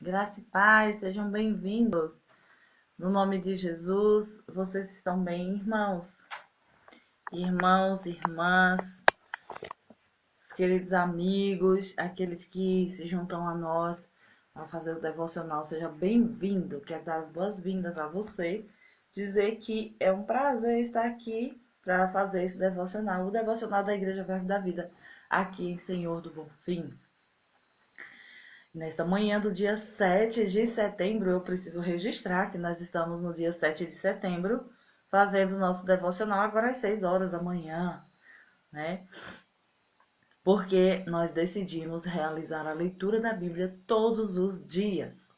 Graça e paz, sejam bem-vindos. No nome de Jesus, vocês estão bem, irmãos? Irmãos, irmãs, os queridos amigos, aqueles que se juntam a nós para fazer o devocional, seja bem-vindo. Quero dar as boas-vindas a você, dizer que é um prazer estar aqui para fazer esse devocional, o devocional da Igreja Verbo da Vida, aqui em Senhor do Bonfim. Nesta manhã do dia 7 de setembro, eu preciso registrar que nós estamos no dia 7 de setembro, fazendo o nosso devocional agora às 6 horas da manhã, né? Porque nós decidimos realizar a leitura da Bíblia todos os dias.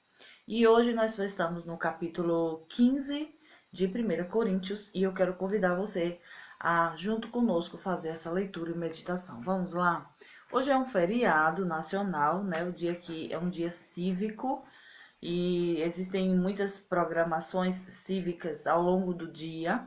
E hoje nós estamos no capítulo 15 de 1 Coríntios e eu quero convidar você a, junto conosco, fazer essa leitura e meditação. Vamos lá? Hoje é um feriado nacional, né? O dia que é um dia cívico e existem muitas programações cívicas ao longo do dia.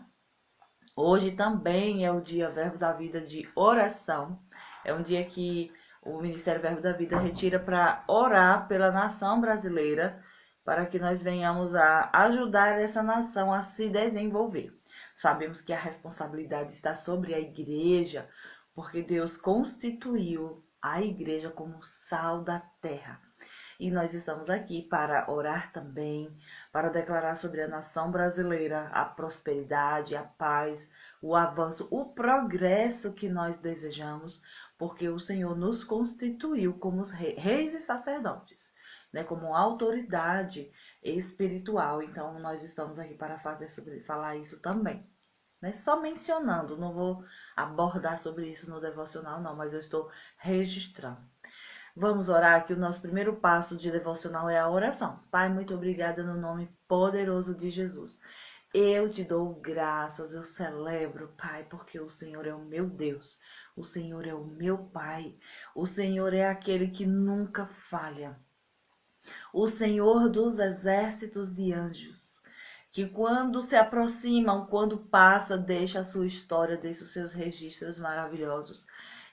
Hoje também é o dia Verbo da Vida de oração. É um dia que o Ministério Verbo da Vida retira para orar pela nação brasileira, para que nós venhamos a ajudar essa nação a se desenvolver. Sabemos que a responsabilidade está sobre a igreja, porque Deus constituiu a igreja como sal da terra. E nós estamos aqui para orar também, para declarar sobre a nação brasileira a prosperidade, a paz, o avanço, o progresso que nós desejamos, porque o Senhor nos constituiu como reis e sacerdotes, né, como autoridade espiritual. Então nós estamos aqui para falar isso também. Né? Só mencionando, não vou abordar sobre isso no devocional, não, mas eu estou registrando. Vamos orar, que o nosso primeiro passo de devocional é a oração. Pai, muito obrigada no nome poderoso de Jesus. Eu te dou graças, eu celebro, Pai, porque o Senhor é o meu Deus, o Senhor é o meu Pai, o Senhor é aquele que nunca falha, o Senhor dos exércitos de anjos, que quando se aproximam, quando passa, deixa a sua história, deixa os seus registros maravilhosos.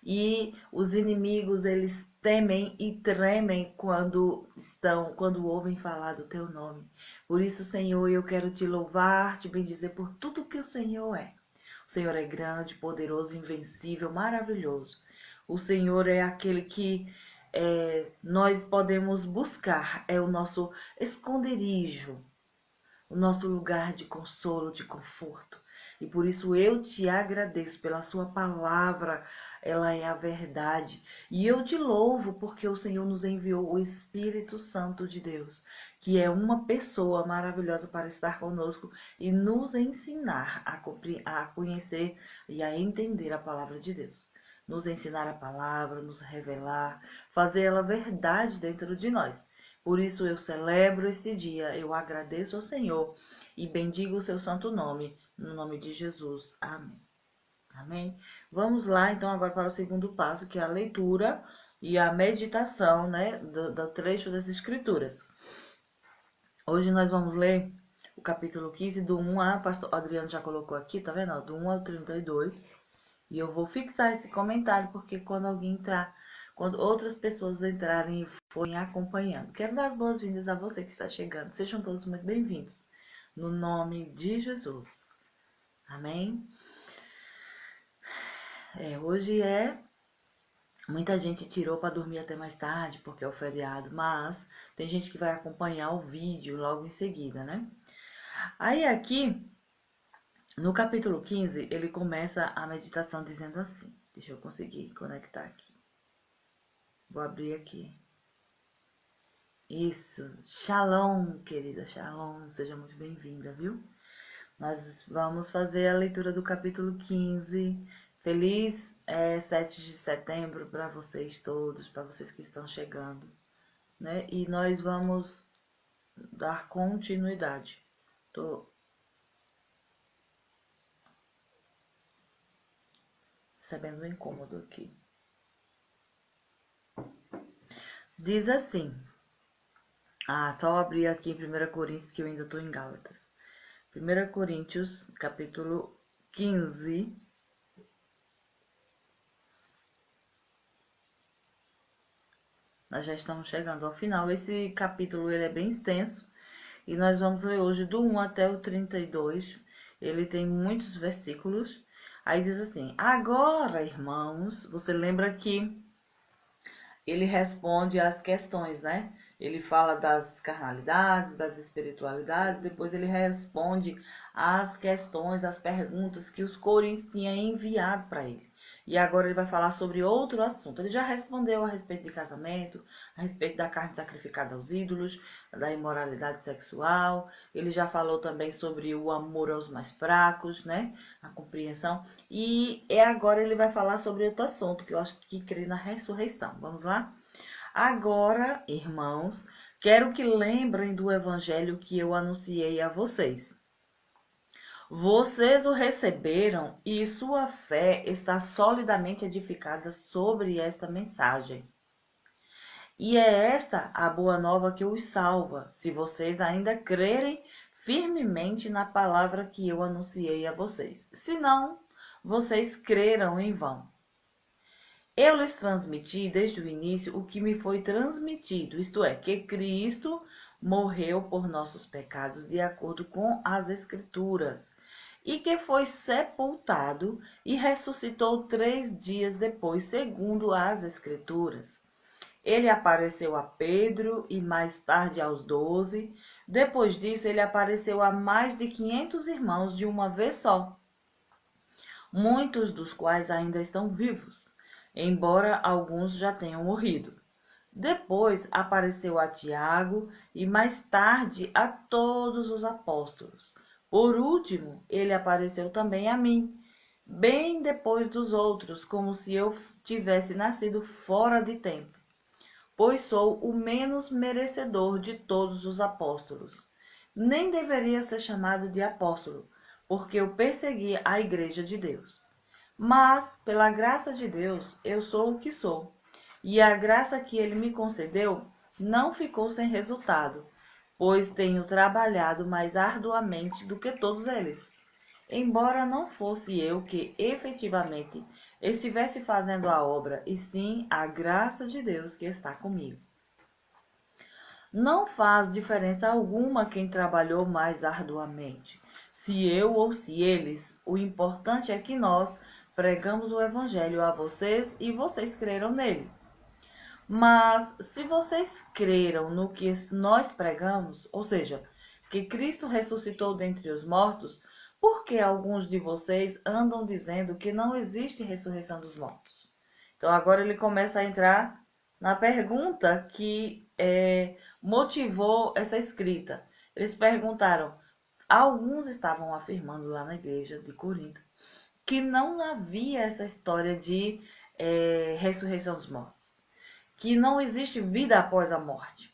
E os inimigos, eles temem e tremem quando ouvem falar do teu nome. Por isso, Senhor, eu quero te louvar, te bendizer por tudo que o Senhor é. O Senhor é grande, poderoso, invencível, maravilhoso. O Senhor é aquele que nós podemos buscar, é o nosso esconderijo, o nosso lugar de consolo, de conforto. E por isso eu te agradeço pela sua palavra, ela é a verdade. E eu te louvo porque o Senhor nos enviou o Espírito Santo de Deus, que é uma pessoa maravilhosa para estar conosco e nos ensinar a conhecer e a entender a palavra de Deus. Nos ensinar a palavra, nos revelar, fazer ela verdade dentro de nós. Por isso eu celebro esse dia, eu agradeço ao Senhor e bendigo o seu santo nome, no nome de Jesus. Amém. Amém? Vamos lá, então, agora para o segundo passo, que é a leitura e a meditação, né, do trecho das Escrituras. Hoje nós vamos ler o capítulo 15, do 1 a... Pastor Adriano já colocou aqui, tá vendo? Do 1 ao 32. E eu vou fixar esse comentário, porque quando alguém entrar, quando outras pessoas entrarem e forem acompanhando. Quero dar as boas-vindas a você que está chegando. Sejam todos muito bem-vindos. No nome de Jesus. Amém? Hoje muita gente tirou para dormir até mais tarde, porque é o feriado, mas tem gente que vai acompanhar o vídeo logo em seguida, né? Aí aqui, no capítulo 15, ele começa a meditação dizendo assim. Deixa eu conseguir conectar aqui. Vou abrir aqui. Isso. Shalom, querida. Shalom. Seja muito bem-vinda, viu? Nós vamos fazer a leitura do capítulo 15. Feliz 7 de setembro para vocês todos, para vocês que estão chegando, né? E nós vamos dar continuidade. Tô recebendo um incômodo aqui. Diz assim. Só abrir aqui em 1 Coríntios, que eu ainda estou em Gálatas. 1 Coríntios, capítulo 15. Nós já estamos chegando ao final. Esse capítulo ele é bem extenso e nós vamos ler hoje do 1 até o 32. Ele tem muitos versículos. Aí diz assim: agora, irmãos, você lembra que ele responde às questões, né? Ele fala das carnalidades, das espiritualidades, depois ele responde às questões, às perguntas que os coríntios tinham enviado para ele. E agora ele vai falar sobre outro assunto. Ele já respondeu a respeito de casamento, a respeito da carne sacrificada aos ídolos, da imoralidade sexual. Ele já falou também sobre o amor aos mais fracos, né? A compreensão. E agora ele vai falar sobre outro assunto, que eu acho que crê na ressurreição. Vamos lá? Agora, irmãos, quero que lembrem do evangelho que eu anunciei a vocês. Vocês o receberam e sua fé está solidamente edificada sobre esta mensagem. E é esta a boa nova que os salva, se vocês ainda crerem firmemente na palavra que eu anunciei a vocês. Se não, vocês creram em vão. Eu lhes transmiti desde o início o que me foi transmitido, isto é, que Cristo morreu por nossos pecados de acordo com as Escrituras, e que foi sepultado e ressuscitou 3 dias depois, segundo as Escrituras. Ele apareceu a Pedro e mais tarde aos 12. Depois disso, ele apareceu a mais de 500 irmãos de uma vez só, muitos dos quais ainda estão vivos, embora alguns já tenham morrido. Depois apareceu a Tiago e mais tarde a todos os apóstolos. Por último, ele apareceu também a mim, bem depois dos outros, como se eu tivesse nascido fora de tempo, pois sou o menos merecedor de todos os apóstolos. Nem deveria ser chamado de apóstolo, porque eu persegui a igreja de Deus. Mas, pela graça de Deus, eu sou o que sou, e a graça que ele me concedeu não ficou sem resultado, pois tenho trabalhado mais arduamente do que todos eles, embora não fosse eu que efetivamente estivesse fazendo a obra, e sim a graça de Deus que está comigo. Não faz diferença alguma quem trabalhou mais arduamente, se eu ou se eles. O importante é que nós pregamos o Evangelho a vocês e vocês creram nele. Mas se vocês creram no que nós pregamos, ou seja, que Cristo ressuscitou dentre os mortos, por que alguns de vocês andam dizendo que não existe ressurreição dos mortos? Então agora ele começa a entrar na pergunta que motivou essa escrita. Eles perguntaram, alguns estavam afirmando lá na igreja de Corinto, que não havia essa história de ressurreição dos mortos, que não existe vida após a morte,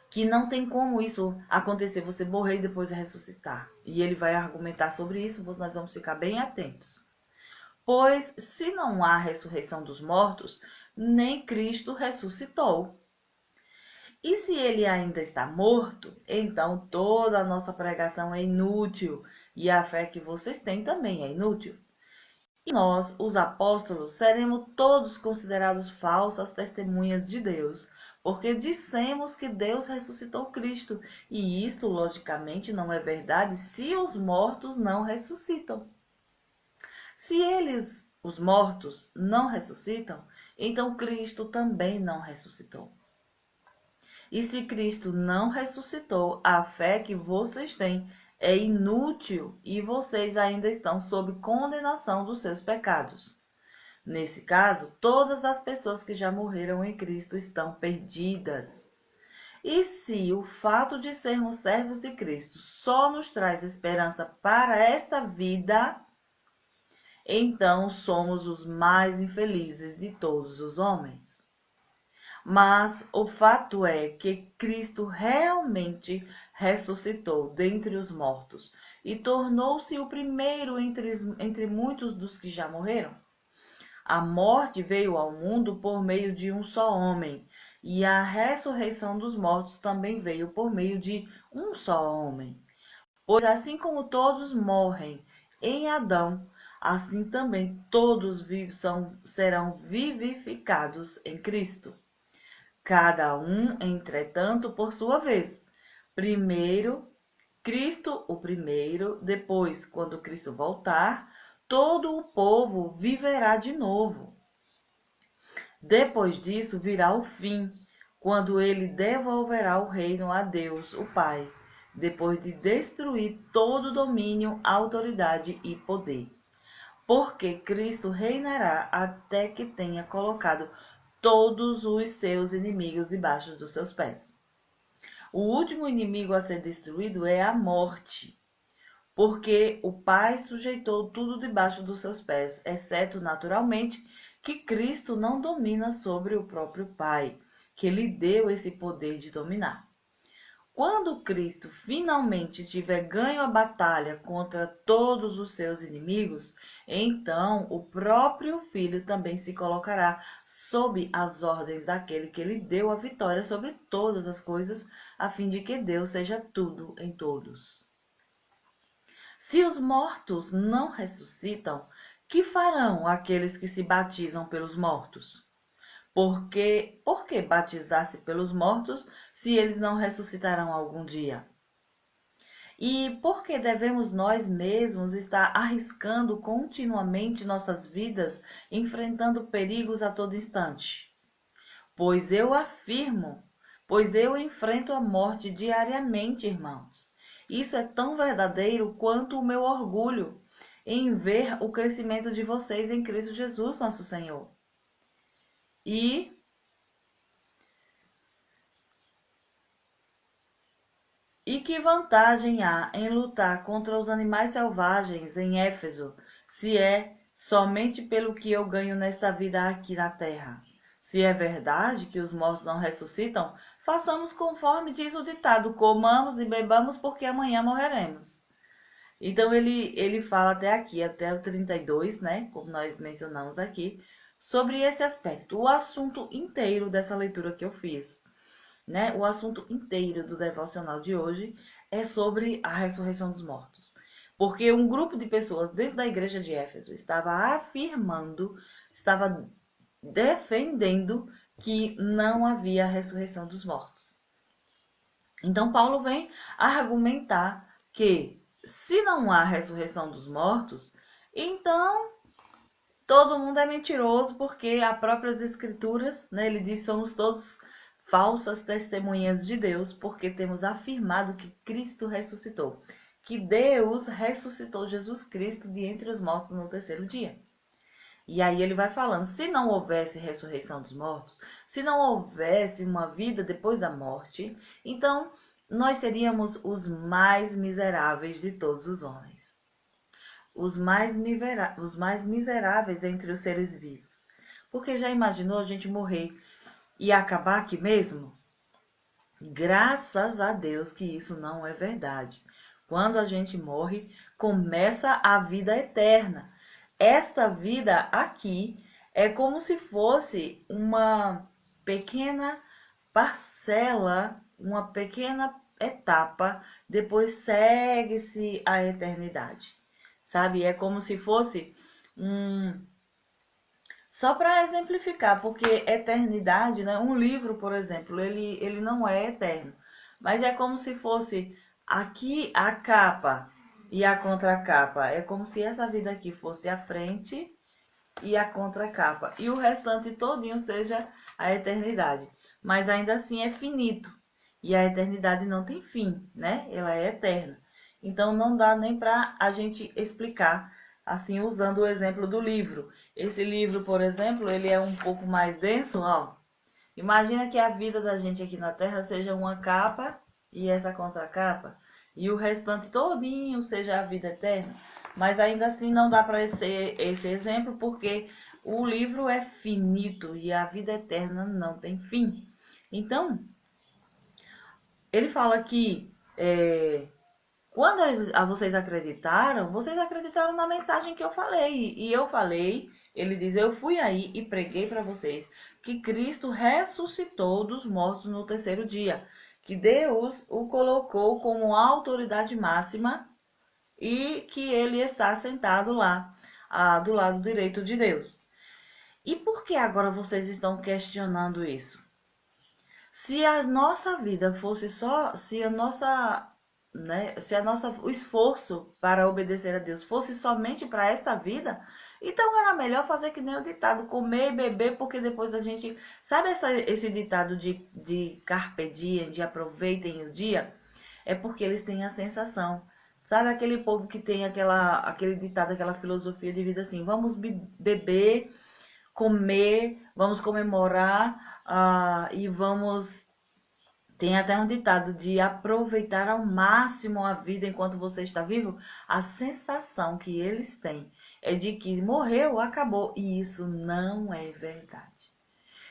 que não tem como isso acontecer, você morrer e depois ressuscitar. E ele vai argumentar sobre isso, nós vamos ficar bem atentos. Pois se não há ressurreição dos mortos, nem Cristo ressuscitou. E se ele ainda está morto, então toda a nossa pregação é inútil, e a fé que vocês têm também é inútil. E nós, os apóstolos, seremos todos considerados falsas testemunhas de Deus, porque dissemos que Deus ressuscitou Cristo, e isto, logicamente, não é verdade se os mortos não ressuscitam. Se eles, os mortos, não ressuscitam, então Cristo também não ressuscitou. E se Cristo não ressuscitou, a fé que vocês têm é inútil e vocês ainda estão sob condenação dos seus pecados. Nesse caso, todas as pessoas que já morreram em Cristo estão perdidas. E se o fato de sermos servos de Cristo só nos traz esperança para esta vida, então somos os mais infelizes de todos os homens. Mas o fato é que Cristo realmente ressuscitou dentre os mortos e tornou-se o primeiro entre muitos dos que já morreram. A morte veio ao mundo por meio de um só homem, e a ressurreição dos mortos também veio por meio de um só homem. Pois assim como todos morrem em Adão, assim também todos serão vivificados em Cristo. Cada um, entretanto, por sua vez. Primeiro, Cristo o primeiro, depois, quando Cristo voltar, todo o povo viverá de novo. Depois disso virá o fim, quando ele devolverá o reino a Deus, o Pai, depois de destruir todo domínio, autoridade e poder. Porque Cristo reinará até que tenha colocado todos os seus inimigos debaixo dos seus pés. O último inimigo a ser destruído é a morte, porque o Pai sujeitou tudo debaixo dos seus pés, exceto, naturalmente, que Cristo não domina sobre o próprio Pai, que lhe deu esse poder de dominar. Quando Cristo finalmente tiver ganho a batalha contra todos os seus inimigos, então o próprio Filho também se colocará sob as ordens daquele que lhe deu a vitória sobre todas as coisas, a fim de que Deus seja tudo em todos. Se os mortos não ressuscitam, que farão aqueles que se batizam pelos mortos? Por que batizar-se pelos mortos, se eles não ressuscitarão algum dia? E por que devemos nós mesmos estar arriscando continuamente nossas vidas, enfrentando perigos a todo instante? Pois eu enfrento a morte diariamente, irmãos. Isso é tão verdadeiro quanto o meu orgulho em ver o crescimento de vocês em Cristo Jesus, nosso Senhor. E que vantagem há em lutar contra os animais selvagens em Éfeso, se é somente pelo que eu ganho nesta vida aqui na terra? Se é verdade que os mortos não ressuscitam, façamos conforme diz o ditado: comamos e bebamos, porque amanhã morreremos. Então ele fala até aqui, até o 32, né, como nós mencionamos aqui, sobre esse aspecto. O assunto inteiro dessa leitura que eu fiz, né, o assunto inteiro do devocional de hoje é sobre a ressurreição dos mortos. Porque um grupo de pessoas dentro da igreja de Éfeso estava defendendo que não havia ressurreição dos mortos. Então Paulo vem argumentar que se não há ressurreição dos mortos, então todo mundo é mentiroso, porque as próprias escrituras, né, ele diz, somos todos falsas testemunhas de Deus, porque temos afirmado que Cristo ressuscitou, que Deus ressuscitou Jesus Cristo de entre os mortos no terceiro dia. E aí ele vai falando, se não houvesse ressurreição dos mortos, se não houvesse uma vida depois da morte, então nós seríamos os mais miseráveis de todos os homens. Os mais miseráveis entre os seres vivos. Porque já imaginou a gente morrer e acabar aqui mesmo? Graças a Deus que isso não é verdade. Quando a gente morre, começa a vida eterna. Esta vida aqui é como se fosse uma pequena parcela, uma pequena etapa, depois segue-se a eternidade. Sabe? É como se fosse só para exemplificar, porque eternidade, né? Um livro, por exemplo, ele não é eterno, mas é como se fosse aqui a capa e a contracapa. É como se essa vida aqui fosse a frente e a contracapa, e o restante todinho seja a eternidade. Mas ainda assim é finito, e a eternidade não tem fim, né? Ela é eterna. Então não dá nem para a gente explicar assim usando o exemplo do livro. Esse livro, por exemplo, ele é um pouco mais denso, ó. Imagina que a vida da gente aqui na Terra seja uma capa e essa contracapa, e o restante todinho seja a vida eterna. Mas ainda assim não dá para esse exemplo, porque o livro é finito e a vida eterna não tem fim. Então, ele fala que quando vocês acreditaram na mensagem que eu falei. E eu falei, ele diz, eu fui aí e preguei para vocês que Cristo ressuscitou dos mortos no terceiro dia. Que Deus o colocou como autoridade máxima e que ele está sentado lá, do lado direito de Deus. E por que agora vocês estão questionando isso? Se a nossa vida fosse só, o esforço para obedecer a Deus fosse somente para esta vida, então era melhor fazer que nem o ditado, comer e beber, porque depois a gente, sabe esse ditado de carpe diem, de aproveitem o dia? É porque eles têm a sensação. Sabe aquele povo que tem aquele ditado, aquela filosofia de vida assim, vamos beber, comer, vamos comemorar, e vamos. Tem até um ditado de aproveitar ao máximo a vida enquanto você está vivo. A sensação que eles têm é de que morreu, acabou. E isso não é verdade.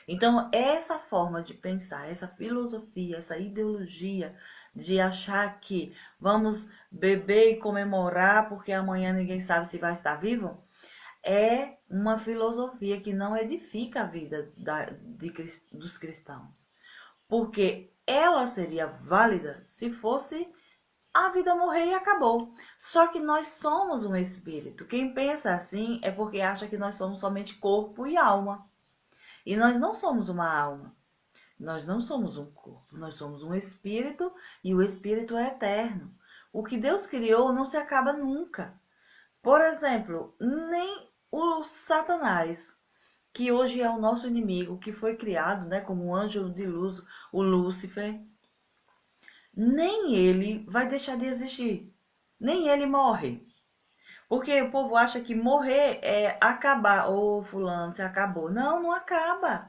Então, essa forma de pensar, essa filosofia, essa ideologia de achar que vamos beber e comemorar porque amanhã ninguém sabe se vai estar vivo, é uma filosofia que não edifica a vida dos cristãos. Porque ela seria válida se fosse a vida morrer e acabou. Só que nós somos um espírito. Quem pensa assim é porque acha que nós somos somente corpo e alma. E nós não somos uma alma. Nós não somos um corpo. Nós somos um espírito e o espírito é eterno. O que Deus criou não se acaba nunca. Por exemplo, nem o Satanás, que hoje é o nosso inimigo, que foi criado, né, como um anjo de luz, o Lúcifer, nem ele vai deixar de existir. Nem ele morre. Porque o povo acha que morrer é acabar. Ô, fulano, você acabou. Não, não acaba.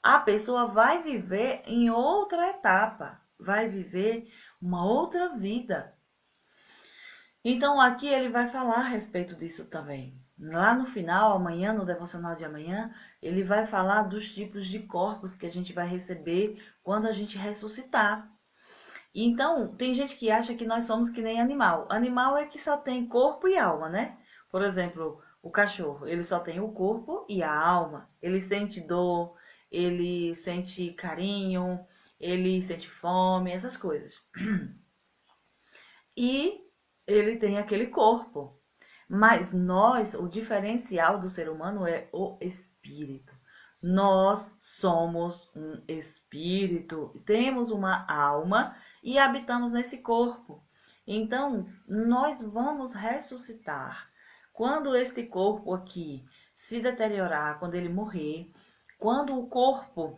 A pessoa vai viver em outra etapa. Vai viver uma outra vida. Então, aqui ele vai falar a respeito disso também. Lá no final, amanhã, no devocional de amanhã, ele vai falar dos tipos de corpos que a gente vai receber quando a gente ressuscitar. Então, tem gente que acha que nós somos que nem animal. Animal é que só tem corpo e alma, né? Por exemplo, o cachorro, ele só tem o corpo e a alma. Ele sente dor, ele sente carinho, ele sente fome, essas coisas. E ele tem aquele corpo. Mas nós, o diferencial do ser humano é o espírito. Nós somos um espírito, temos uma alma e habitamos nesse corpo. Então, nós vamos ressuscitar. Quando este corpo aqui se deteriorar, quando ele morrer, quando o corpo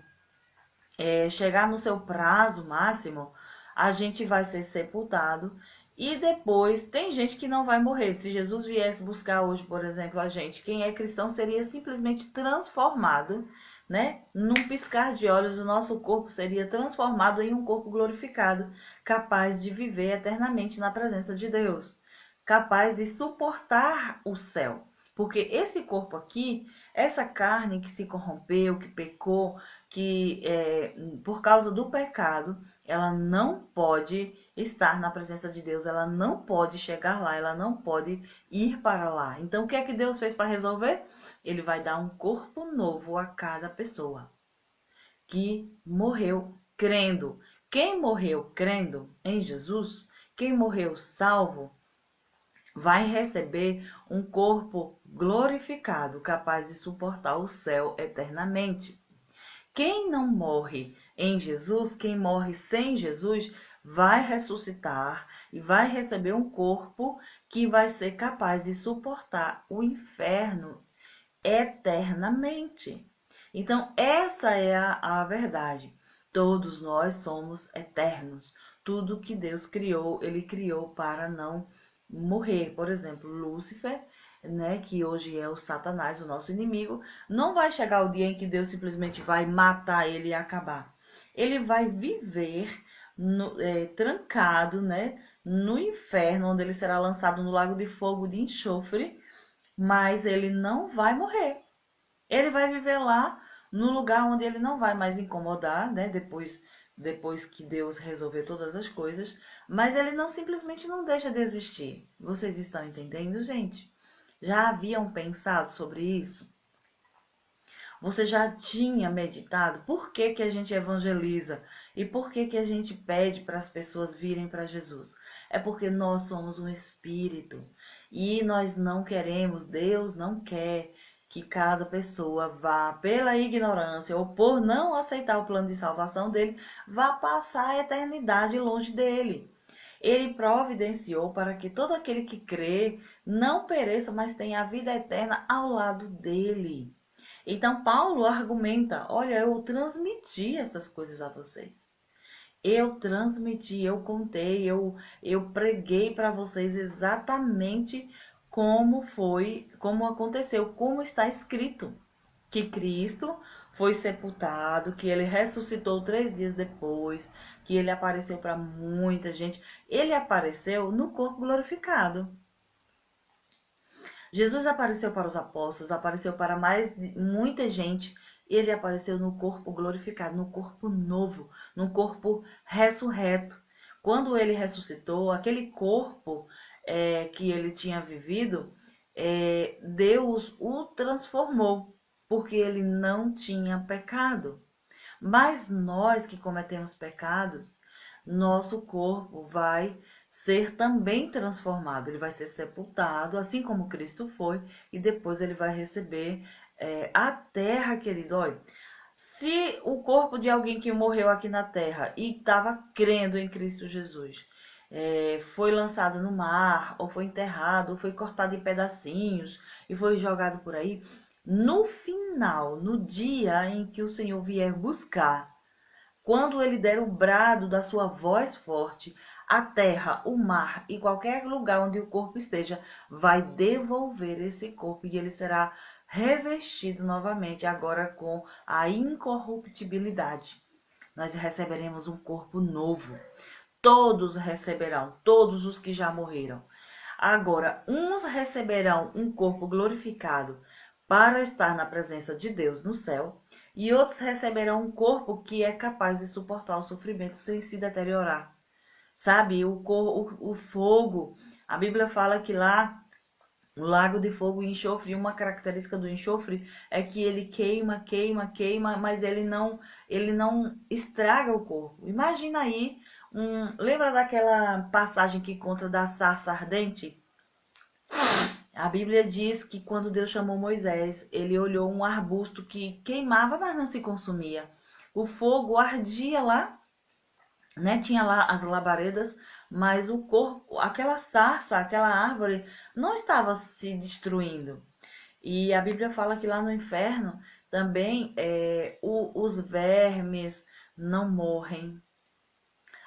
chegar no seu prazo máximo, a gente vai ser sepultado e depois tem gente que não vai morrer. Se Jesus viesse buscar hoje, por exemplo, a gente, quem é cristão seria simplesmente transformado, né? Num piscar de olhos, o nosso corpo seria transformado em um corpo glorificado, capaz de viver eternamente na presença de Deus, capaz de suportar o céu. Porque esse corpo aqui, essa carne que se corrompeu, que pecou, que por causa do pecado, ela não pode estar na presença de Deus, ela não pode chegar lá, ela não pode ir para lá. Então, o que é que Deus fez para resolver? Ele vai dar um corpo novo a cada pessoa que morreu crendo. Quem morreu crendo em Jesus, quem morreu salvo, vai receber um corpo glorificado, capaz de suportar o céu eternamente. Quem não morre em Jesus, quem morre sem Jesus, vai ressuscitar e vai receber um corpo que vai ser capaz de suportar o inferno eternamente. Então, essa é a verdade. Todos nós somos eternos. Tudo que Deus criou, Ele criou para não morrer. Por exemplo, Lúcifer, né, que hoje é o Satanás, o nosso inimigo, não vai chegar o dia em que Deus simplesmente vai matar ele e acabar. Ele vai viver trancado, né, no inferno, onde ele será lançado no lago de fogo de enxofre, mas ele não vai morrer. Ele vai viver lá no lugar onde ele não vai mais incomodar, né, depois que Deus resolver todas as coisas, mas ele não simplesmente não deixa de existir. Vocês estão entendendo, gente? Já haviam pensado sobre isso? Você já tinha meditado por que que a gente evangeliza e por que que a gente pede para as pessoas virem para Jesus? É porque nós somos um espírito e nós não queremos, Deus não quer que cada pessoa vá, pela ignorância ou por não aceitar o plano de salvação dele, vá passar a eternidade longe dele. Ele providenciou para que todo aquele que crê não pereça, mas tenha a vida eterna ao lado dele. Então, Paulo argumenta: olha, eu transmiti essas coisas a vocês. Eu transmiti, eu contei, eu preguei para vocês exatamente como foi, como aconteceu, como está escrito. Que Cristo foi sepultado, que ele ressuscitou 3 dias depois, que ele apareceu para muita gente. Ele apareceu no corpo glorificado. Jesus apareceu para os apóstolos, apareceu para muita gente. Ele apareceu no corpo glorificado, no corpo novo, no corpo ressurreto. Quando ele ressuscitou, aquele corpo que ele tinha vivido, Deus o transformou, porque ele não tinha pecado. Mas nós que cometemos pecados, nosso corpo vai ser também transformado. Ele vai ser sepultado, assim como Cristo foi, e depois ele vai receber a terra, querido. Olha, se o corpo de alguém que morreu aqui na terra e estava crendo em Cristo Jesus foi lançado no mar, ou foi enterrado, ou foi cortado em pedacinhos e foi jogado por aí, no final, no dia em que o Senhor vier buscar, quando ele der o brado da sua voz forte, a terra, o mar e qualquer lugar onde o corpo esteja, vai devolver esse corpo e ele será revestido novamente, agora com a incorruptibilidade. Nós receberemos um corpo novo. Todos receberão, todos os que já morreram. Agora, uns receberão um corpo glorificado para estar na presença de Deus no céu, e outros receberão um corpo que é capaz de suportar o sofrimento sem se deteriorar. Sabe, o fogo, a Bíblia fala que lá, o lago de fogo e enxofre, uma característica do enxofre é que ele queima, queima, queima, mas ele não estraga o corpo. Imagina aí, lembra daquela passagem que conta da sarça ardente? A Bíblia diz que quando Deus chamou Moisés, ele olhou um arbusto que queimava, mas não se consumia. O fogo ardia lá, né? Tinha lá as labaredas, mas o corpo, aquela sarça, aquela árvore, não estava se destruindo. E a Bíblia fala que lá no inferno também os vermes não morrem.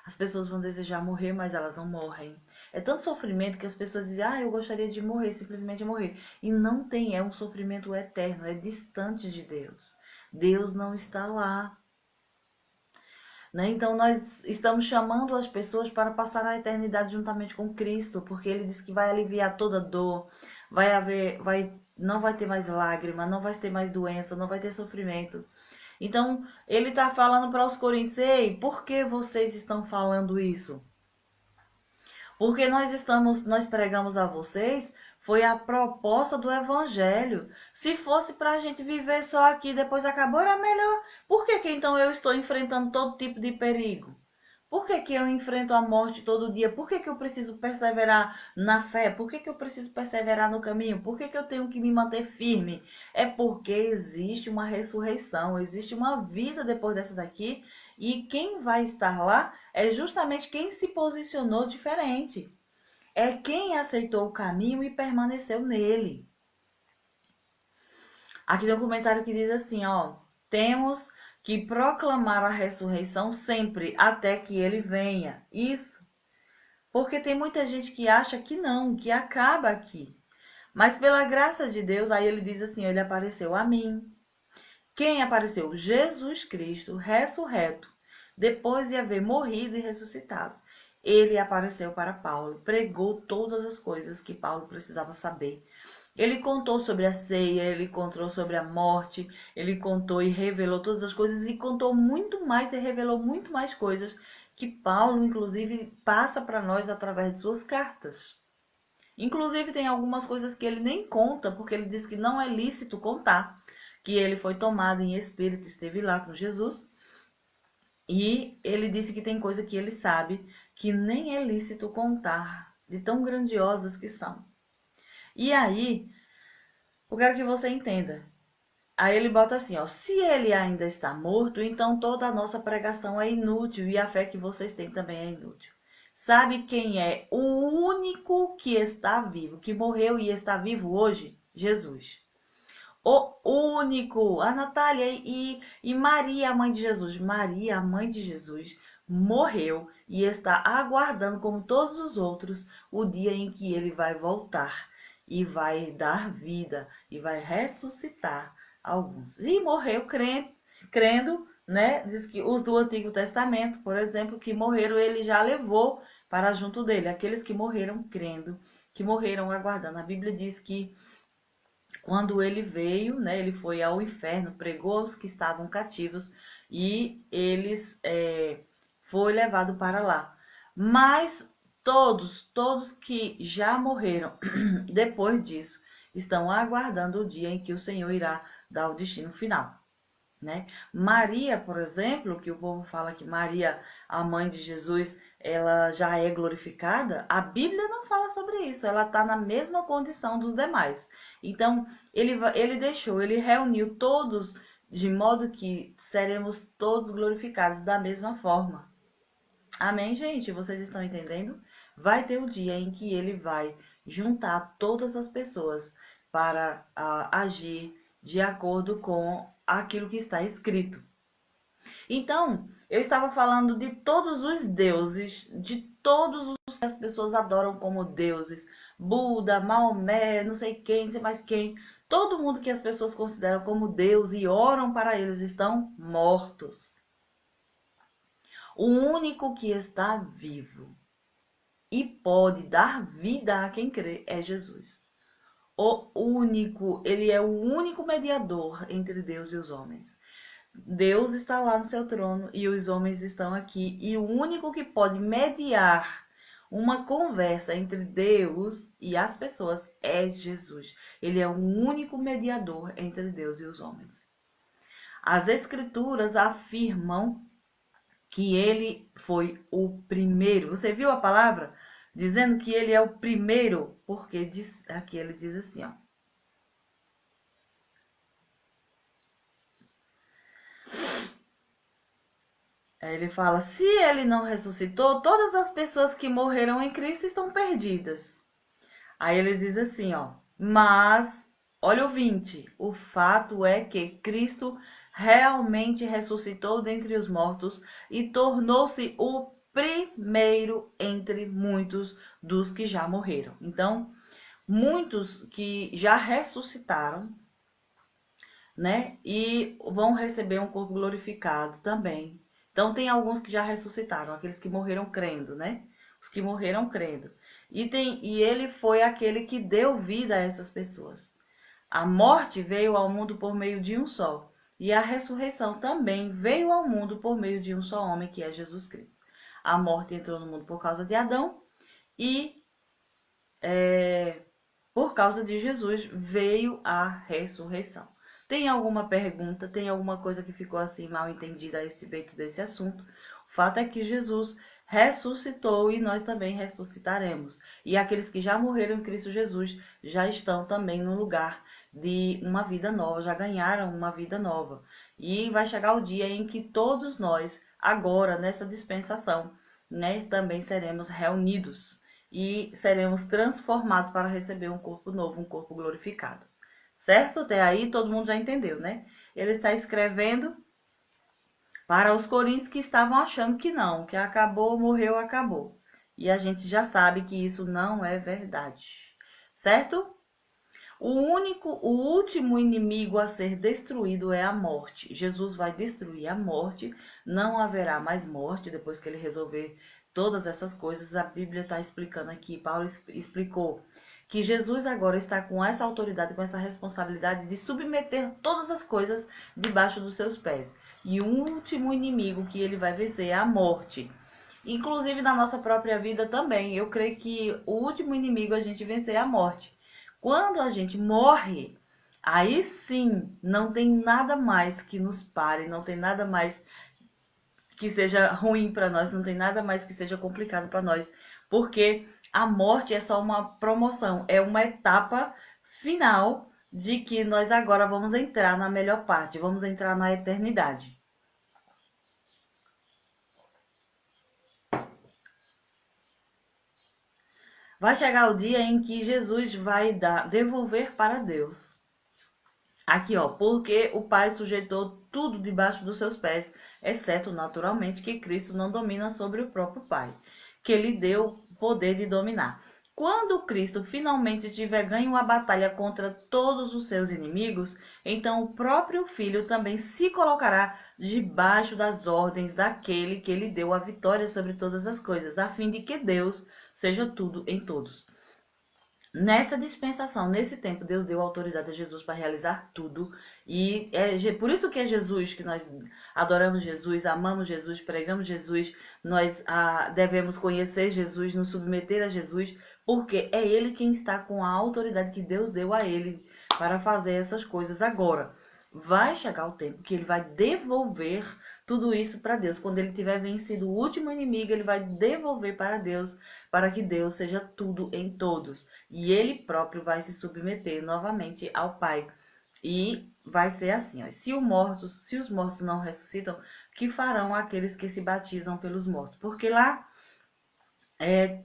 As pessoas vão desejar morrer, mas elas não morrem. É tanto sofrimento que as pessoas dizem: eu gostaria de morrer, simplesmente morrer. E não tem, é um sofrimento eterno, é distante de Deus. Deus não está lá. Né? Então nós estamos chamando as pessoas para passar a eternidade juntamente com Cristo, porque ele diz que vai aliviar toda dor, não vai ter mais lágrima, não vai ter mais doença, não vai ter sofrimento. Então ele está falando para os coríntios: ei, por que vocês estão falando isso? Porque nós pregamos a vocês, foi a proposta do evangelho. Se fosse para a gente viver só aqui, depois acabou, era melhor. Por que então eu estou enfrentando todo tipo de perigo? Por que eu enfrento a morte todo dia? Por que eu preciso perseverar na fé? Por que eu preciso perseverar no caminho? Por que eu tenho que me manter firme? É porque existe uma ressurreição, existe uma vida depois dessa daqui, e quem vai estar lá é justamente quem se posicionou diferente. É quem aceitou o caminho e permaneceu nele. Aqui tem um comentário que diz assim, temos que proclamar a ressurreição sempre, até que ele venha. Isso. Porque tem muita gente que acha que não, que acaba aqui. Mas pela graça de Deus, aí ele diz assim, ele apareceu a mim. Quem apareceu? Jesus Cristo, ressurreto, depois de haver morrido e ressuscitado. Ele apareceu para Paulo, pregou todas as coisas que Paulo precisava saber. Ele contou sobre a ceia, ele contou sobre a morte, ele contou e revelou todas as coisas, e contou muito mais e revelou muito mais coisas que Paulo, inclusive, passa para nós através de suas cartas. Inclusive, tem algumas coisas que ele nem conta, porque ele diz que não é lícito contar, que ele foi tomado em espírito, esteve lá com Jesus, e ele disse que tem coisa que ele sabe que nem é lícito contar, de tão grandiosas que são. E aí, Eu quero que você entenda. Aí ele bota assim, ó, se ele ainda está morto, então toda a nossa pregação é inútil e a fé que vocês têm também é inútil. Sabe quem é o único que está vivo, que morreu e está vivo hoje? Jesus. O único. A Natália e Maria, a mãe de Jesus. Maria, a mãe de Jesus, morreu e está aguardando, como todos os outros, o dia em que ele vai voltar e vai dar vida e vai ressuscitar alguns. E morreu crendo, né? Diz que os do Antigo Testamento, por exemplo, que morreram, ele já levou para junto dele. Aqueles que morreram crendo, que morreram aguardando. A Bíblia diz que quando ele veio, né, ele foi ao inferno, pregou aos que estavam cativos e eles foi levado para lá. Mas todos que já morreram depois disso estão aguardando o dia em que o Senhor irá dar o destino final. Né? Maria, por exemplo, que o povo fala que Maria, a mãe de Jesus, ela já é glorificada, a Bíblia não fala sobre isso, ela está na mesma condição dos demais. Então, ele reuniu todos de modo que seremos todos glorificados da mesma forma. Amém, gente? Vocês estão entendendo? Vai ter o dia em que ele vai juntar todas as pessoas para agir de acordo com aquilo que está escrito. Então, eu estava falando de todos os deuses, de todos os que as pessoas adoram como deuses. Buda, Maomé, não sei quem, não sei mais quem. Todo mundo que as pessoas consideram como Deus e oram para eles estão mortos. O único que está vivo e pode dar vida a quem crê é Jesus. O único, ele é o único mediador entre Deus e os homens. Deus está lá no seu trono e os homens estão aqui. E o único que pode mediar uma conversa entre Deus e as pessoas é Jesus. Ele é o único mediador entre Deus e os homens. As Escrituras afirmam que ele foi o primeiro. Você viu a palavra? Dizendo que ele é o primeiro, porque aqui ele diz assim, ó. Ele fala, se ele não ressuscitou, todas as pessoas que morreram em Cristo estão perdidas. Aí ele diz assim, ó, mas, olha o 20, o fato é que Cristo realmente ressuscitou dentre os mortos e tornou-se o primeiro entre muitos dos que já morreram. Então, muitos que já ressuscitaram, né, e vão receber um corpo glorificado também. Então, tem alguns que já ressuscitaram, aqueles que morreram crendo, né? Os que morreram crendo. E ele foi aquele que deu vida a essas pessoas. A morte veio ao mundo por meio de um só. E a ressurreição também veio ao mundo por meio de um só homem, que é Jesus Cristo. A morte entrou no mundo por causa de Adão e por causa de Jesus veio a ressurreição. Tem alguma pergunta? Tem alguma coisa que ficou assim mal entendida a respeito desse assunto? O fato é que Jesus ressuscitou e nós também ressuscitaremos. E aqueles que já morreram em Cristo Jesus já estão também no lugar de uma vida nova, já ganharam uma vida nova. E vai chegar o dia em que todos nós, agora nessa dispensação, né, também seremos reunidos e seremos transformados para receber um corpo novo, um corpo glorificado. Certo? Até aí todo mundo já entendeu, né? Ele está escrevendo para os coríntios que estavam achando que não, que acabou, morreu, acabou. E a gente já sabe que isso não é verdade. Certo? O último inimigo a ser destruído é a morte. Jesus vai destruir a morte, não haverá mais morte depois que ele resolver todas essas coisas. A Bíblia está explicando aqui, Paulo explicou que Jesus agora está com essa autoridade, com essa responsabilidade de submeter todas as coisas debaixo dos seus pés. E o último inimigo que ele vai vencer é a morte. Inclusive na nossa própria vida também. Eu creio que o último inimigo a gente vencer é a morte. Quando a gente morre, aí sim não tem nada mais que nos pare, não tem nada mais que seja ruim para nós, não tem nada mais que seja complicado para nós, porque a morte é só uma promoção, é uma etapa final de que nós agora vamos entrar na melhor parte, vamos entrar na eternidade. Vai chegar o dia em que Jesus vai devolver para Deus. Aqui, ó, porque o Pai sujeitou tudo debaixo dos seus pés, exceto, naturalmente, que Cristo não domina sobre o próprio Pai, que lhe deu poder de dominar. Quando Cristo finalmente tiver ganho a batalha contra todos os seus inimigos, então o próprio Filho também se colocará debaixo das ordens daquele que lhe deu a vitória sobre todas as coisas, a fim de que Deus seja tudo em todos. Nessa dispensação, nesse tempo, Deus deu autoridade a Jesus para realizar tudo. E é por isso que é Jesus, que nós adoramos Jesus, amamos Jesus, pregamos Jesus. Nós devemos conhecer Jesus, nos submeter a Jesus, porque é Ele quem está com a autoridade que Deus deu a Ele para fazer essas coisas agora. Vai chegar o tempo que Ele vai devolver tudo isso para Deus. Quando Ele tiver vencido o último inimigo, Ele vai devolver para Deus, para que Deus seja tudo em todos. E Ele próprio vai se submeter novamente ao Pai. E vai ser assim, ó, se os mortos não ressuscitam, que farão aqueles que se batizam pelos mortos? Porque lá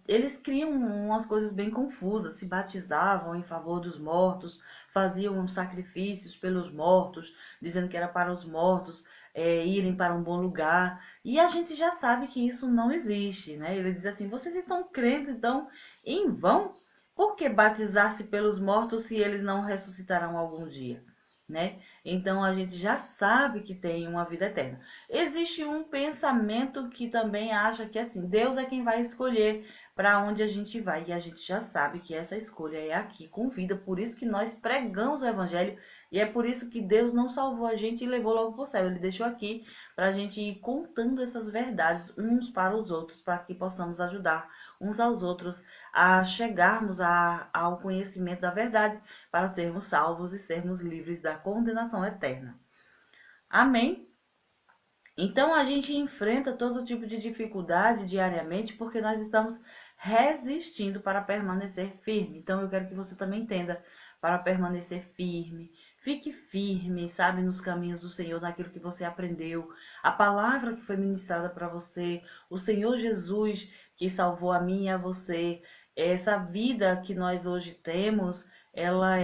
eles criam umas coisas bem confusas, se batizavam em favor dos mortos, faziam sacrifícios pelos mortos, dizendo que era para os mortos irem para um bom lugar. E a gente já sabe que isso não existe, né? Ele diz assim, vocês estão crendo então em vão? Por que batizar-se pelos mortos se eles não ressuscitarão algum dia? Né? Então a gente já sabe que tem uma vida eterna. Existe um pensamento que também acha que assim, Deus é quem vai escolher para onde a gente vai, e a gente já sabe que essa escolha é aqui com vida, por isso que nós pregamos o evangelho, e é por isso que Deus não salvou a gente e levou logo para o céu. Ele deixou aqui para a gente ir contando essas verdades uns para os outros, para que possamos ajudar uns aos outros a chegarmos ao conhecimento da verdade, para sermos salvos e sermos livres da condenação eterna. Amém? Então a gente enfrenta todo tipo de dificuldade diariamente porque nós estamos resistindo para permanecer firme. Então eu quero que você também entenda, para permanecer firme. Fique firme, sabe, nos caminhos do Senhor, naquilo que você aprendeu, a palavra que foi ministrada para você, o Senhor Jesus que salvou a mim e a você. Essa vida que nós hoje temos, ela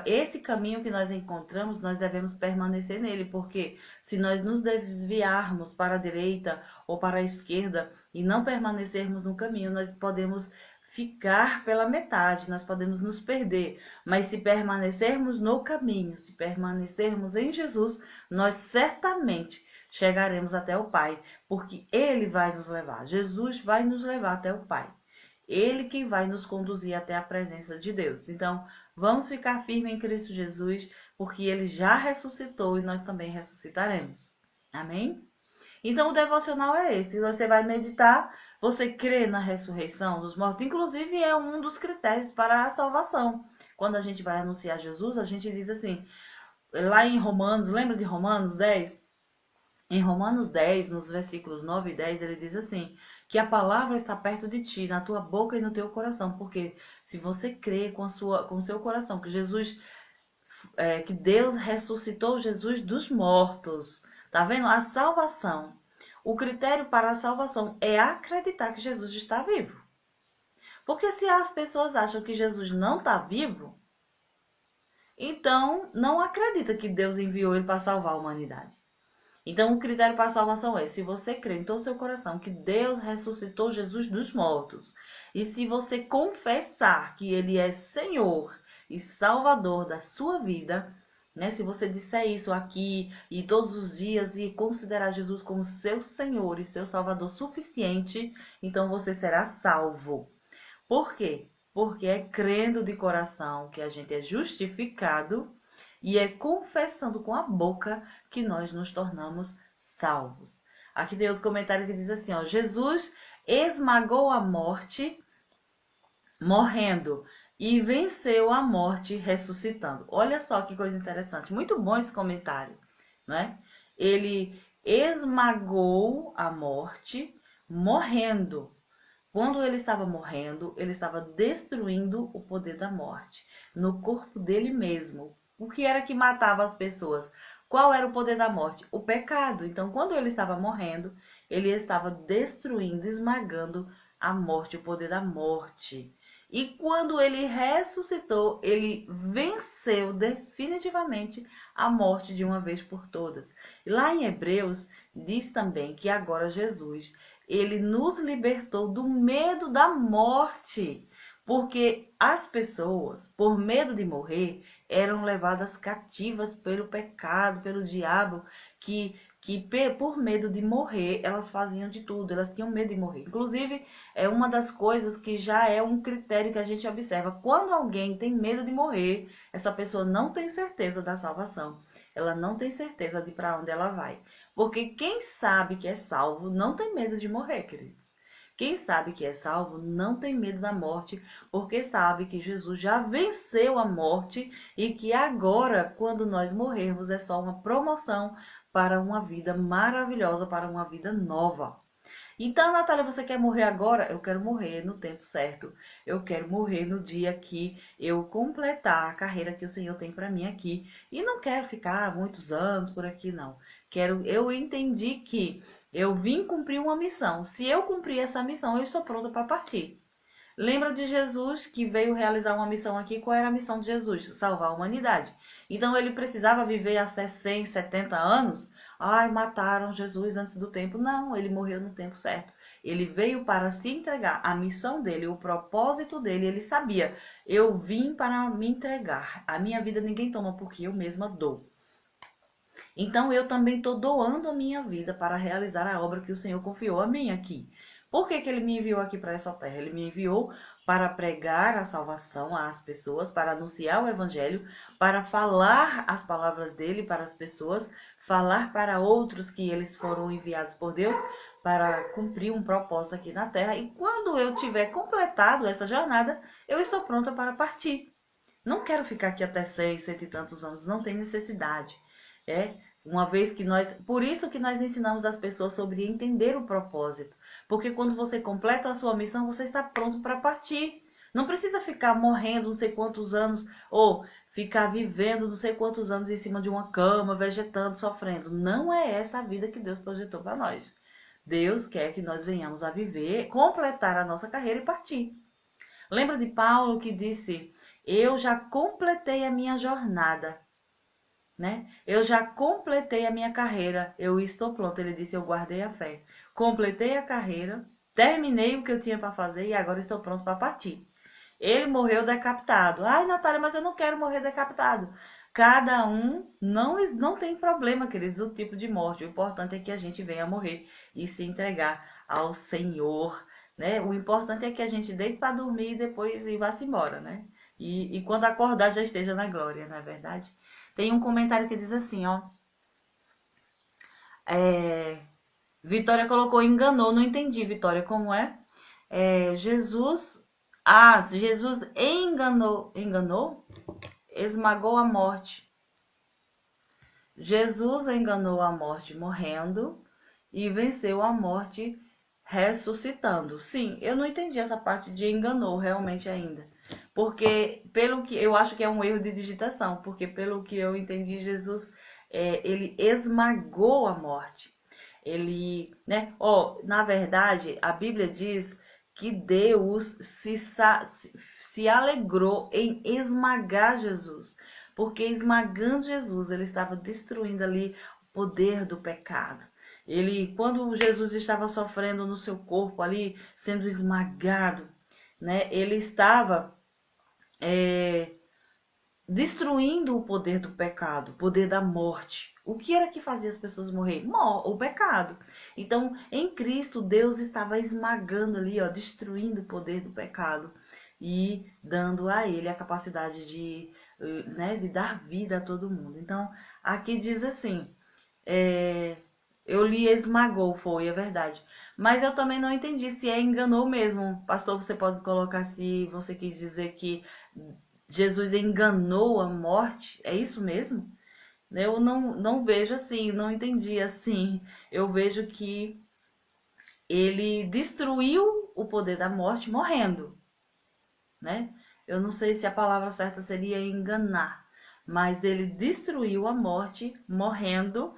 esse caminho que nós encontramos, nós devemos permanecer nele, porque se nós nos desviarmos para a direita ou para a esquerda e não permanecermos no caminho, nós podemos ficar pela metade, nós podemos nos perder. Mas se permanecermos no caminho, se permanecermos em Jesus, nós certamente chegaremos até o Pai, porque Ele vai nos levar. Jesus vai nos levar até o Pai. Ele que vai nos conduzir até a presença de Deus. Então, vamos ficar firmes em Cristo Jesus, porque Ele já ressuscitou e nós também ressuscitaremos. Amém? Então, o devocional é esse. Você vai meditar, você crê na ressurreição dos mortos. Inclusive, é um dos critérios para a salvação. Quando a gente vai anunciar Jesus, a gente diz assim, lá em Romanos, lembra de Romanos 10? Em Romanos 10, nos versículos 9 e 10, ele diz assim, que a palavra está perto de ti, na tua boca e no teu coração. Porque se você crê com o seu coração que Jesus, que Deus ressuscitou Jesus dos mortos, tá vendo? A salvação, o critério para a salvação é acreditar que Jesus está vivo. Porque se as pessoas acham que Jesus não está vivo, então não acredita que Deus enviou ele para salvar a humanidade. Então, o critério para a salvação é, se você crê em todo o seu coração que Deus ressuscitou Jesus dos mortos, e se você confessar que Ele é Senhor e Salvador da sua vida, né? Se você disser isso aqui e todos os dias e considerar Jesus como seu Senhor e seu Salvador suficiente, então você será salvo. Por quê? Porque é crendo de coração que a gente é justificado, e é confessando com a boca que nós nos tornamos salvos. Aqui tem outro comentário que diz assim, ó, Jesus esmagou a morte morrendo e venceu a morte ressuscitando. Olha só que coisa interessante. Muito bom esse comentário, né? Ele esmagou a morte morrendo. Quando ele estava morrendo, ele estava destruindo o poder da morte no corpo dele mesmo. O que era que matava as pessoas? Qual era o poder da morte? O pecado. Então, quando ele estava morrendo, ele estava destruindo, esmagando a morte, o poder da morte. E quando ele ressuscitou, ele venceu definitivamente a morte de uma vez por todas. E lá em Hebreus diz também que agora Jesus, ele nos libertou do medo da morte, porque as pessoas, por medo de morrer, eram levadas cativas pelo pecado, pelo diabo, que por medo de morrer, elas faziam de tudo, elas tinham medo de morrer. Inclusive, é uma das coisas que já é um critério que a gente observa. Quando alguém tem medo de morrer, essa pessoa não tem certeza da salvação. Ela não tem certeza de para onde ela vai. Porque quem sabe que é salvo não tem medo de morrer, queridos. Quem sabe que é salvo não tem medo da morte, porque sabe que Jesus já venceu a morte e que agora, quando nós morrermos, é só uma promoção para uma vida maravilhosa, para uma vida nova. Então, Natália, você quer morrer agora? Eu quero morrer no tempo certo. Eu quero morrer no dia que eu completar a carreira que o Senhor tem para mim aqui. E não quero ficar muitos anos por aqui, não. Eu entendi que eu vim cumprir uma missão. Se eu cumprir essa missão, eu estou pronta para partir. Lembra de Jesus que veio realizar uma missão aqui? Qual era a missão de Jesus? Salvar a humanidade. Então ele precisava viver até 100, 70 anos? Ai, mataram Jesus antes do tempo. Não, ele morreu no tempo certo. Ele veio para se entregar. A missão dele, o propósito dele, ele sabia. Eu vim para me entregar. A minha vida ninguém toma porque eu mesma dou. Então eu também estou doando a minha vida para realizar a obra que o Senhor confiou a mim aqui. Por que ele me enviou aqui para essa terra? Ele me enviou para pregar a salvação às pessoas, para anunciar o evangelho, para falar as palavras dele para as pessoas, falar para outros que eles foram enviados por Deus para cumprir um propósito aqui na terra. E quando eu tiver completado essa jornada, eu estou pronta para partir. Não quero ficar aqui até 100, cento e tantos anos, não tem necessidade. Uma vez que por isso que nós ensinamos as pessoas sobre entender o propósito. Porque quando você completa a sua missão, você está pronto para partir. Não precisa ficar morrendo não sei quantos anos, ou ficar vivendo não sei quantos anos em cima de uma cama, vegetando, sofrendo. Não é essa a vida que Deus projetou para nós. Deus quer que nós venhamos a viver, completar a nossa carreira e partir. Lembra de Paulo que disse, eu já completei a minha jornada. Né? Eu já completei a minha carreira, eu estou pronto. Ele disse, eu guardei a fé. Completei a carreira, terminei o que eu tinha para fazer e agora estou pronto para partir. Ele morreu decapitado. Ai, Natália, mas eu não quero morrer decapitado. Cada um não tem problema, queridos, o tipo de morte. O importante é que a gente venha morrer e se entregar ao Senhor, né? O importante é que a gente deite para dormir e depois vá-se embora, né? E quando acordar já esteja na glória, não é verdade? Tem um comentário que diz assim, ó. Vitória colocou, enganou. Não entendi, Vitória, como é? Jesus enganou? Esmagou a morte. Jesus enganou a morte morrendo e venceu a morte ressuscitando. Sim, eu não entendi essa parte de enganou realmente ainda. Porque, pelo que eu acho que é um erro de digitação, porque pelo que eu entendi, Jesus, ele esmagou a morte. Ele, né? Na verdade, a Bíblia diz que Deus se alegrou em esmagar Jesus. Porque esmagando Jesus, ele estava destruindo ali o poder do pecado. Quando Jesus estava sofrendo no seu corpo ali, sendo esmagado, né? Ele estava destruindo o poder do pecado, o poder da morte. O que era que fazia as pessoas morrer? O pecado. Então, em Cristo, Deus estava esmagando ali, destruindo o poder do pecado e dando a ele a capacidade de dar vida a todo mundo. Então, aqui diz assim, eu li esmagou, é verdade. Mas eu também não entendi se enganou mesmo. Pastor, você pode colocar se você quis dizer que Jesus enganou a morte? É isso mesmo? Eu não vejo assim, não entendi assim. Eu vejo que ele destruiu o poder da morte morrendo, né? Eu não sei se a palavra certa seria enganar, mas ele destruiu a morte morrendo,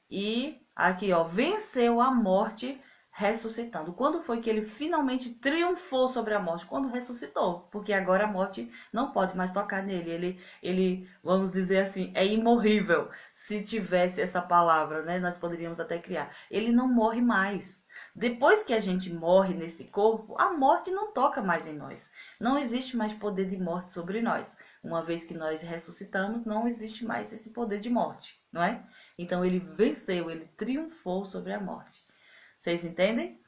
e aqui, ó, venceu a morte ressuscitando. Quando foi que ele finalmente triunfou sobre a morte? Quando ressuscitou, porque agora a morte não pode mais tocar nele. Ele, vamos dizer assim, é imorrível. Se tivesse essa palavra, né, nós poderíamos até criar. Ele não morre mais. Depois que a gente morre nesse corpo, a morte não toca mais em nós. Não existe mais poder de morte sobre nós. Uma vez que nós ressuscitamos, não existe mais esse poder de morte, não é? Então ele venceu, ele triunfou sobre a morte. Vocês entendem?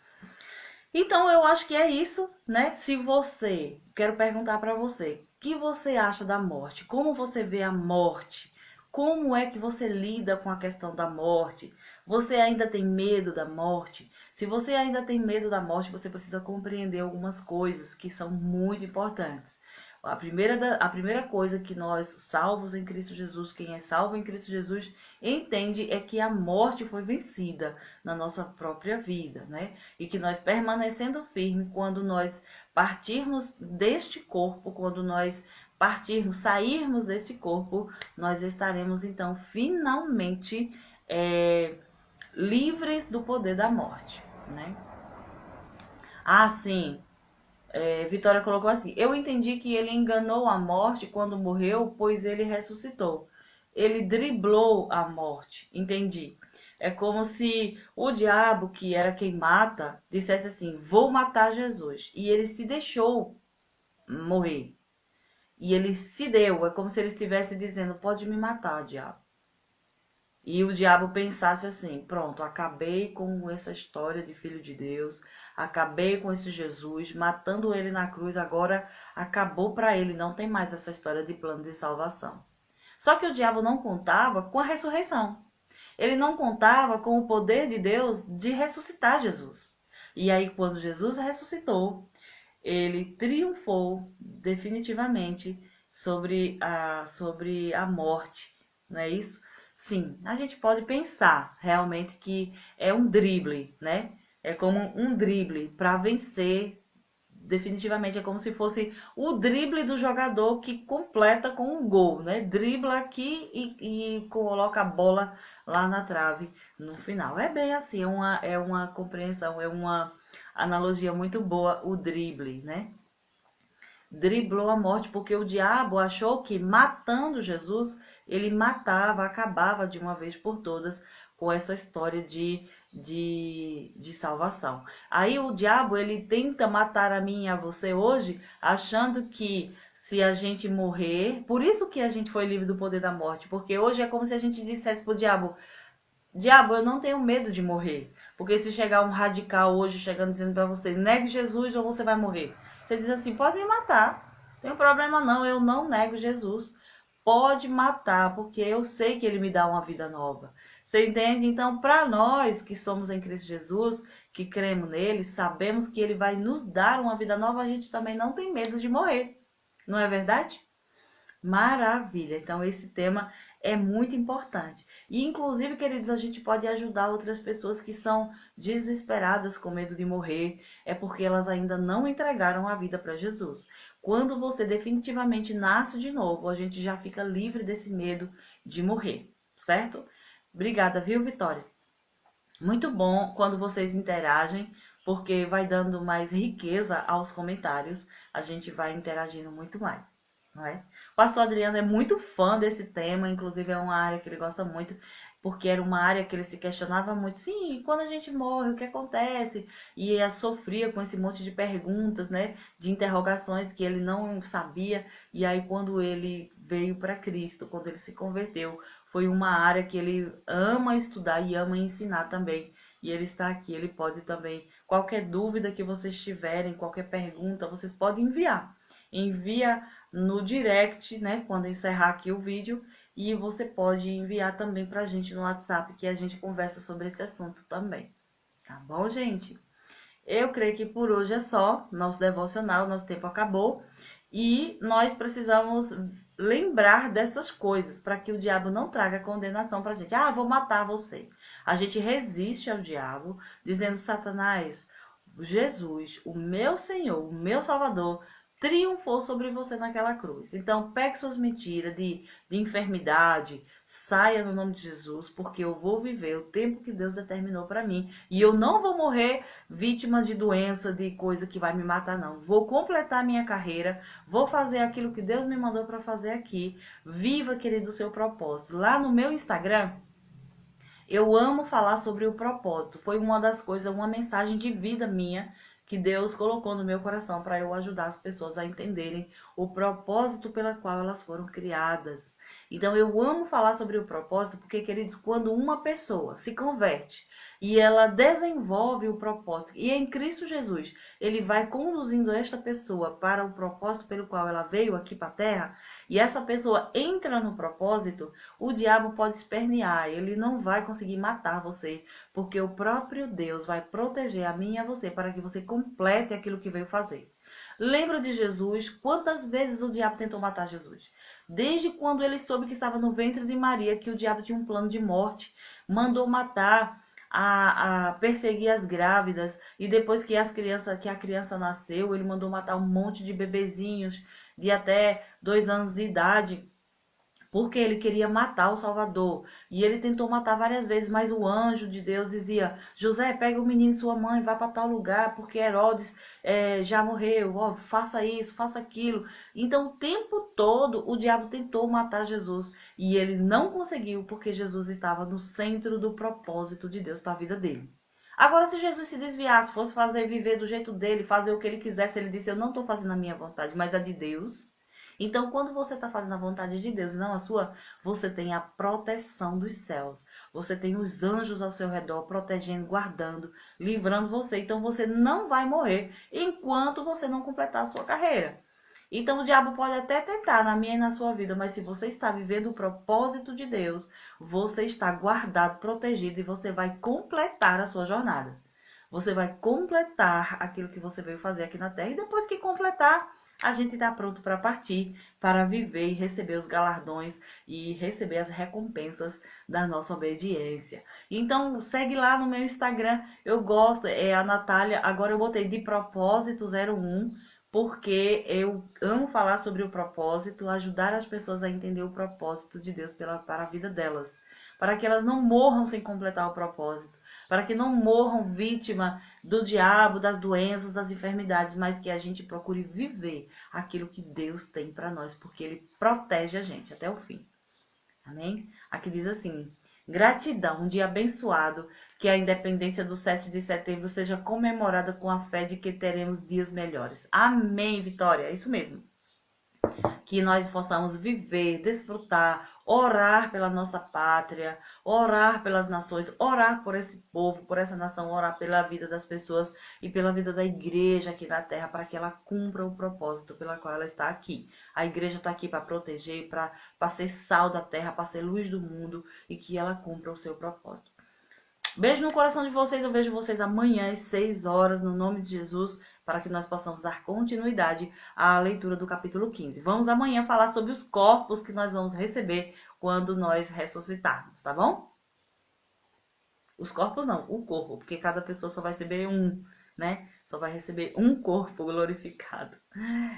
Então eu acho que é isso, né? Se você, quero perguntar para você, o que você acha da morte? Como você vê a morte? Como é que você lida com a questão da morte? Você ainda tem medo da morte? Se você ainda tem medo da morte, você precisa compreender algumas coisas que são muito importantes. A primeira coisa que nós, salvos em Cristo Jesus, quem é salvo em Cristo Jesus, entende é que a morte foi vencida na nossa própria vida, né? E que nós permanecendo firme quando nós partirmos deste corpo, quando nós partirmos, sairmos deste corpo, nós estaremos então finalmente livres do poder da morte, né? Ah, sim. Vitória colocou assim: eu entendi que ele enganou a morte quando morreu, pois ele ressuscitou. Ele driblou a morte. Entendi. É como se o diabo, que era quem mata, dissesse assim: vou matar Jesus. E ele se deixou morrer. E ele se deu. É como se ele estivesse dizendo: pode me matar, diabo. E o diabo pensasse assim: pronto, acabei com essa história de filho de Deus, acabei com esse Jesus, matando ele na cruz, agora acabou para ele, não tem mais essa história de plano de salvação. Só que o diabo não contava com a ressurreição. Ele não contava com o poder de Deus de ressuscitar Jesus. E aí, quando Jesus ressuscitou, ele triunfou definitivamente sobre a morte, não é isso? Sim, a gente pode pensar realmente que é um drible, né? É como um drible para vencer. Definitivamente é como se fosse o drible do jogador que completa com um gol, né? Dribla aqui e coloca a bola lá na trave no final. É bem assim, é uma compreensão, é uma analogia muito boa o drible, né? Driblou a morte porque o diabo achou que matando Jesus, ele matava, acabava de uma vez por todas com essa história de salvação. Aí o diabo, ele tenta matar a mim e a você hoje, achando que se a gente morrer, por isso que a gente foi livre do poder da morte, porque hoje é como se a gente dissesse pro diabo: diabo, eu não tenho medo de morrer, porque se chegar um radical hoje chegando dizendo para você: negue Jesus ou você vai morrer. Você diz assim: pode me matar, não tem problema não, eu não nego Jesus. Pode matar, porque eu sei que ele me dá uma vida nova. Você entende? Então, para nós que somos em Cristo Jesus, que cremos nele, sabemos que ele vai nos dar uma vida nova, a gente também não tem medo de morrer. Não é verdade? Maravilha! Então, esse tema é muito importante. E, inclusive, queridos, a gente pode ajudar outras pessoas que são desesperadas com medo de morrer, é porque elas ainda não entregaram a vida para Jesus. Quando você definitivamente nasce de novo, a gente já fica livre desse medo de morrer, certo? Obrigada, viu, Vitória? Muito bom quando vocês interagem, porque vai dando mais riqueza aos comentários, a gente vai interagindo muito mais, não é? O pastor Adriano é muito fã desse tema, inclusive é uma área que ele gosta muito, porque era uma área que ele se questionava muito. Sim, e quando a gente morre, o que acontece? E ele sofria com esse monte de perguntas, né? De interrogações que ele não sabia. E aí, quando ele veio para Cristo, quando ele se converteu, foi uma área que ele ama estudar e ama ensinar também. E ele está aqui, ele pode também, qualquer dúvida que vocês tiverem, qualquer pergunta, vocês podem enviar. Envia no direct, né, quando encerrar aqui o vídeo, e você pode enviar também pra gente no WhatsApp, que a gente conversa sobre esse assunto também. Tá bom, gente? Eu creio que por hoje é só, nosso devocional, nosso tempo acabou, e nós precisamos lembrar dessas coisas, para que o diabo não traga condenação pra gente. Ah, vou matar você. A gente resiste ao diabo, dizendo: Satanás, Jesus, o meu Senhor, o meu Salvador, triunfou sobre você naquela cruz. Então, pegue suas mentiras de enfermidade, saia no nome de Jesus, porque eu vou viver o tempo que Deus determinou para mim. E eu não vou morrer vítima de doença, de coisa que vai me matar, não. Vou completar minha carreira, vou fazer aquilo que Deus me mandou para fazer aqui. Viva, querido, o seu propósito. Lá no meu Instagram, eu amo falar sobre o propósito. Foi uma das coisas, uma mensagem de vida minha que Deus colocou no meu coração para eu ajudar as pessoas a entenderem o propósito pela qual elas foram criadas. Então eu amo falar sobre o propósito porque, queridos, quando uma pessoa se converte e ela desenvolve o propósito, e em Cristo Jesus, ele vai conduzindo esta pessoa para o propósito pelo qual ela veio aqui para a Terra, e essa pessoa entra no propósito, o diabo pode espernear, ele não vai conseguir matar você, porque o próprio Deus vai proteger a mim e a você para que você complete aquilo que veio fazer. Lembra de Jesus? Quantas vezes o diabo tentou matar Jesus? Desde quando ele soube que estava no ventre de Maria, que o diabo tinha um plano de morte, mandou matar, a perseguir as grávidas, e depois que a criança nasceu, ele mandou matar um monte de bebezinhos de até 2 anos de idade, porque ele queria matar o Salvador. E ele tentou matar várias vezes, mas o anjo de Deus dizia: José, pega o menino e sua mãe, vá para tal lugar, porque Herodes já morreu, ó, faça isso, faça aquilo. Então o tempo todo o diabo tentou matar Jesus, e ele não conseguiu, porque Jesus estava no centro do propósito de Deus para a vida dele. Agora, se Jesus se desviasse, fosse fazer viver do jeito dele, fazer o que ele quisesse, ele disse: eu não estou fazendo a minha vontade, mas a de Deus. Então, quando você está fazendo a vontade de Deus e não a sua, você tem a proteção dos céus. Você tem os anjos ao seu redor, protegendo, guardando, livrando você. Então, você não vai morrer enquanto você não completar a sua carreira. Então, o diabo pode até tentar na minha e na sua vida, mas se você está vivendo o propósito de Deus, você está guardado, protegido, e você vai completar a sua jornada. Você vai completar aquilo que você veio fazer aqui na Terra, e depois que completar, a gente está pronto para partir, para viver e receber os galardões e receber as recompensas da nossa obediência. Então, segue lá no meu Instagram. Eu gosto, é a Natália. Agora eu botei de propósito 01, porque eu amo falar sobre o propósito, ajudar as pessoas a entender o propósito de Deus para a vida delas, para que elas não morram sem completar o propósito, para que não morram vítima do diabo, das doenças, das enfermidades, mas que a gente procure viver aquilo que Deus tem para nós, porque Ele protege a gente até o fim. Amém? Aqui diz assim: gratidão, um dia abençoado, que a independência do 7 de setembro seja comemorada com a fé de que teremos dias melhores. Amém, Vitória, é isso mesmo. Que nós possamos viver, desfrutar, orar pela nossa pátria, orar pelas nações, orar por esse povo, por essa nação, orar pela vida das pessoas e pela vida da igreja aqui na terra, para que ela cumpra o propósito pela qual ela está aqui. A igreja está aqui para proteger, para ser sal da terra, para ser luz do mundo, e que ela cumpra o seu propósito. Beijo no coração de vocês, eu vejo vocês amanhã às 6 horas, no nome de Jesus, para que nós possamos dar continuidade à leitura do capítulo 15. Vamos amanhã falar sobre os corpos que nós vamos receber quando nós ressuscitarmos, tá bom? Os corpos não, o corpo, porque cada pessoa só vai receber um, né? Só vai receber um corpo glorificado.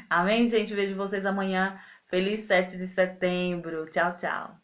Amém, gente? Vejo vocês amanhã. Feliz 7 de setembro. Tchau, tchau.